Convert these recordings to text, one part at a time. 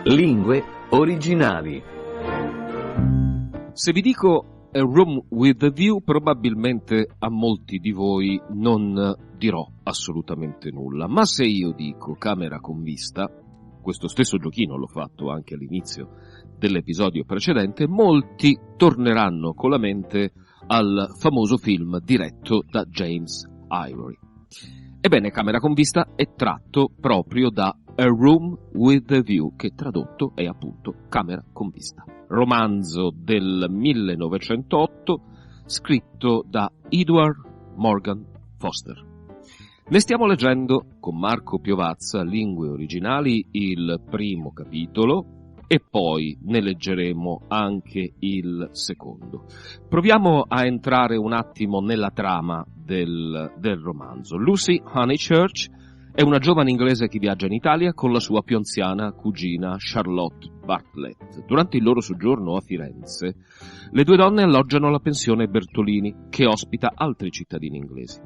Lingue originali. Se vi dico A Room with a View, probabilmente a molti di voi non dirò assolutamente nulla, ma se io dico Camera con Vista, questo stesso giochino l'ho fatto anche all'inizio dell'episodio precedente, molti torneranno con la mente al famoso film diretto da James Ivory. Ebbene, Camera con Vista è tratto proprio da A Room with a View, che tradotto è appunto Camera con Vista, romanzo del 1908 scritto da Edward Morgan Forster. Ne stiamo leggendo con Marco Piovaz, Lingue, Originali, il primo capitolo e poi ne leggeremo anche il secondo. Proviamo a entrare un attimo nella trama del romanzo. Lucy Honeychurch è una giovane inglese che viaggia in Italia con la sua più anziana cugina Charlotte Bartlett. Durante il loro soggiorno a Firenze, le due donne alloggiano la pensione Bertolini, che ospita altri cittadini inglesi.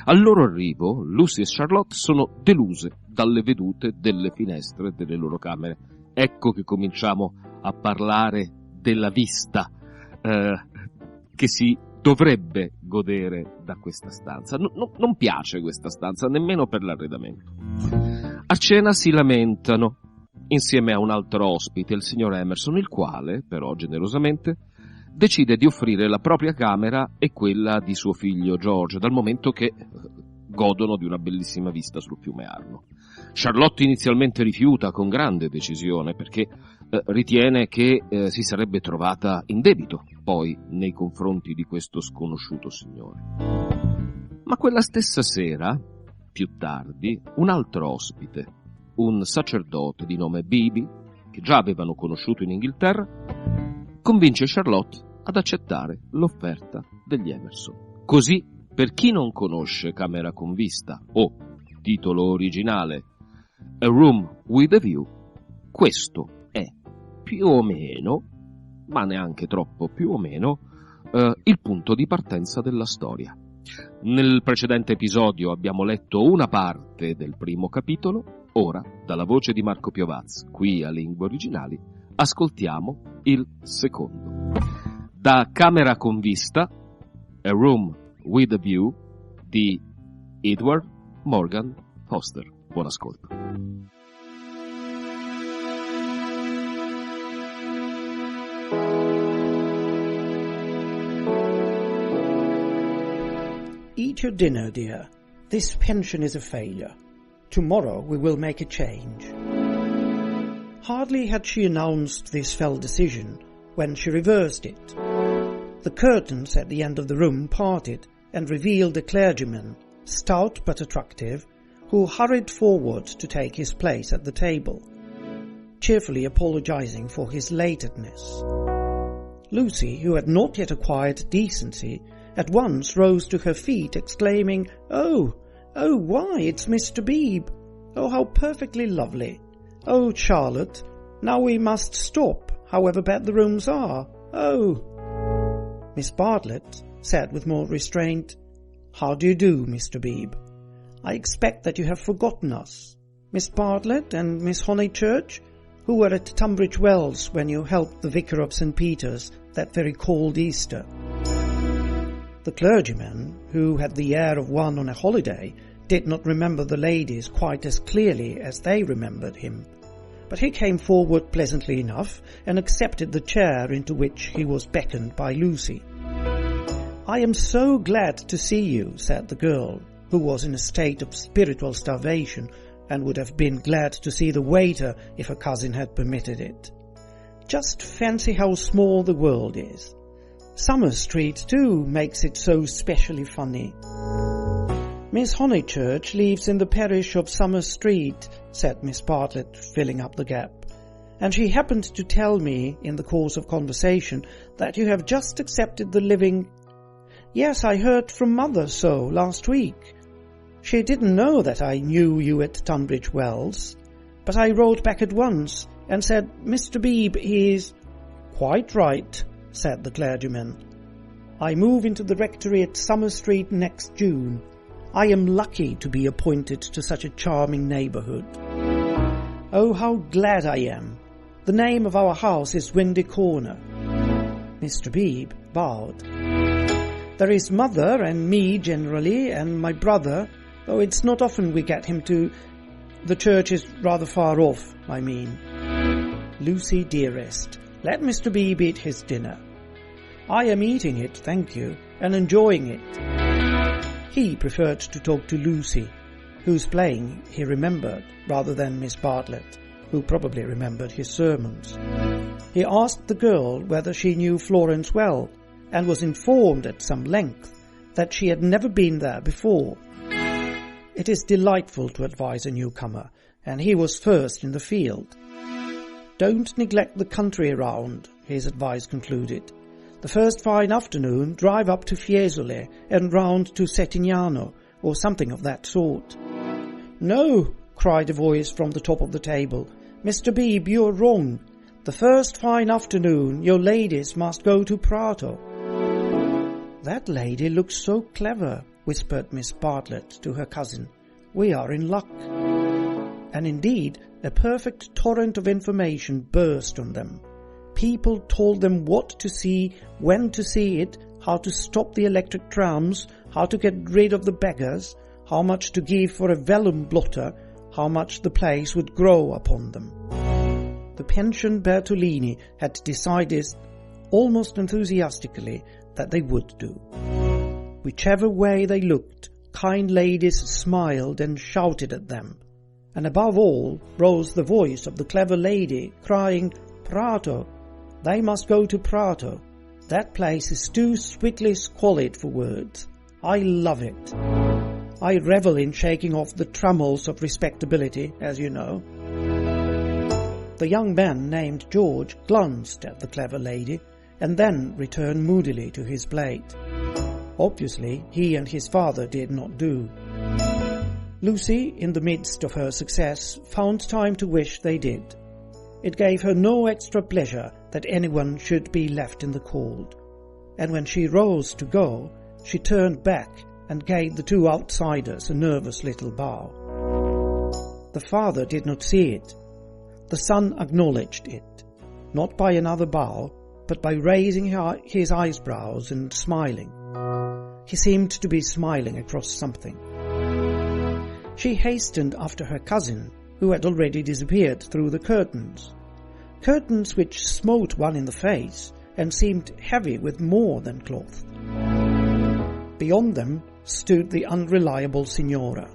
Al loro arrivo, Lucy e Charlotte sono deluse dalle vedute delle finestre delle loro camere. Ecco che cominciamo a parlare della vista che si dovrebbe godere da questa stanza. Non piace questa stanza, nemmeno per l'arredamento. A cena si lamentano, insieme a un altro ospite, il signor Emerson, il quale, però, generosamente, decide di offrire la propria camera e quella di suo figlio George, dal momento che godono di una bellissima vista sul fiume Arno. Charlotte inizialmente rifiuta con grande decisione, perché ritiene che si sarebbe trovata in debito poi nei confronti di questo sconosciuto signore. Ma quella stessa sera, più tardi, un altro ospite, un sacerdote di nome Beebe, che già avevano conosciuto in Inghilterra, convince Charlotte ad accettare l'offerta degli Emerson. Così, per chi non conosce Camera con Vista o titolo originale A Room with a View, questo è più o meno, ma neanche troppo più o meno, il punto di partenza della storia. Nel precedente episodio abbiamo letto una parte del primo capitolo, ora, dalla voce di Marco Piovaz, qui a Lingue Originali, ascoltiamo il secondo. Da Camera con Vista, A Room with a View, di Edward Morgan Forster. Buon ascolto. Eat your dinner, dear. This pension is a failure. Tomorrow we will make a change. Hardly had she announced this fell decision when she reversed it. The curtains at the end of the room parted and revealed a clergyman, stout but attractive, who hurried forward to take his place at the table, cheerfully apologizing for his latedness. Lucy, who had not yet acquired decency, at once rose to her feet, exclaiming, "Oh, why, it's Mr. Beebe! Oh, how perfectly lovely! Oh, Charlotte, now we must stop, however bad the rooms are. Oh!" Miss Bartlett said with more restraint, "How do you do, Mr. Beebe? I expect that you have forgotten us. Miss Bartlett and Miss Honeychurch, who were at Tunbridge Wells when you helped the vicar of St. Peter's that very cold Easter." The clergyman, who had the air of one on a holiday, did not remember the ladies quite as clearly as they remembered him, but he came forward pleasantly enough and accepted the chair into which he was beckoned by Lucy. "I am so glad to see you," said the girl, who was in a state of spiritual starvation and would have been glad to see the waiter if her cousin had permitted it. "Just fancy how small the world is. Summer Street, too, makes it so specially funny." "Miss Honeychurch lives in the parish of Summer Street," said Miss Bartlett, filling up the gap, "and she happened to tell me, in the course of conversation, that you have just accepted the living—" "Yes, I heard from Mother so last week. She didn't know that I knew you at Tunbridge Wells, but I wrote back at once and said, 'Mr. Beebe, he is—' "Quite right," said the clergyman. "I move into the rectory at Summer Street next June. I am lucky to be appointed to such a charming neighbourhood. Oh, how glad I am. The name of our house is Windy Corner." Mr. Beebe bowed. "There is Mother and me generally, and my brother, though it's not often we get him to... The church is rather far off, I mean." "Lucy, dearest, let Mr. Beebe eat his dinner." "I am eating it, thank you, and enjoying it." He preferred to talk to Lucy, whose playing he remembered, rather than Miss Bartlett, who probably remembered his sermons. He asked the girl whether she knew Florence well, and was informed at some length that she had never been there before. It is delightful to advise a newcomer, and he was first in the field. "Don't neglect the country around," his advice concluded. "The first fine afternoon, drive up to Fiesole and round to Settignano, or something of that sort." "No," cried a voice from the top of the table. "Mr. Beebe, you are wrong. The first fine afternoon, your ladies must go to Prato." "That lady looks so clever," whispered Miss Bartlett to her cousin. "We are in luck." And indeed, a perfect torrent of information burst on them. People told them what to see, when to see it, how to stop the electric trams, how to get rid of the beggars, how much to give for a vellum blotter, how much the place would grow upon them. The pension Bertolini had decided, almost enthusiastically, that they would do. Whichever way they looked, kind ladies smiled and shouted at them. And above all rose the voice of the clever lady, crying, "Prato! They must go to Prato. That place is too sweetly squalid for words. I love it. I revel in shaking off the trammels of respectability, as you know." The young man named George glanced at the clever lady, and then returned moodily to his plate. Obviously, he and his father did not do. Lucy, in the midst of her success, found time to wish they did. It gave her no extra pleasure that anyone should be left in the cold. And when she rose to go, she turned back and gave the two outsiders a nervous little bow. The father did not see it. The son acknowledged it, not by another bow, but by raising his eyebrows and smiling. He seemed to be smiling across something. She hastened after her cousin, who had already disappeared through the curtains which smote one in the face and seemed heavy with more than cloth. Beyond them stood the unreliable signora,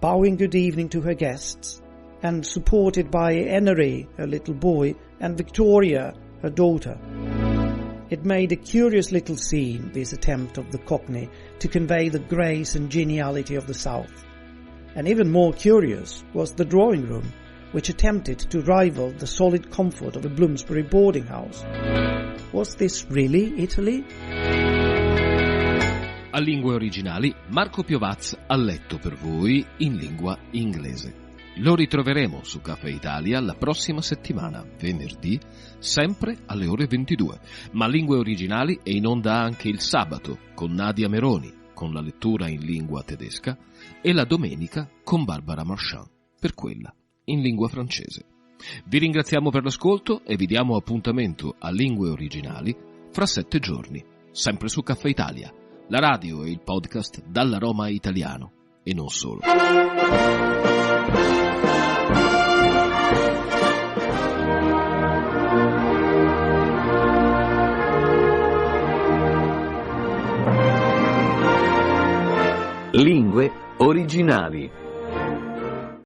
bowing good evening to her guests, and supported by Enery, her little boy, and Victoria, her daughter. It made a curious little scene, this attempt of the Cockney to convey the grace and geniality of the South. And even more curious was the drawing-room, which attempted to rival the solid comfort of a Bloomsbury boarding house. Was this really Italy? A Lingue Originali, Marco Piovaz ha letto per voi in lingua inglese. Lo ritroveremo su Caffè Italia la prossima settimana, venerdì, sempre alle ore 22. Ma Lingue Originali è in onda anche il sabato con Nadia Meroni, con la lettura in lingua tedesca, e la domenica con Barbara Marchand, per quella in lingua francese. Vi ringraziamo per l'ascolto e vi diamo appuntamento a Lingue Originali fra 7 giorni, sempre su Caffè Italia, la radio e il podcast dall'aroma italiano, e non solo. Lingue Originali.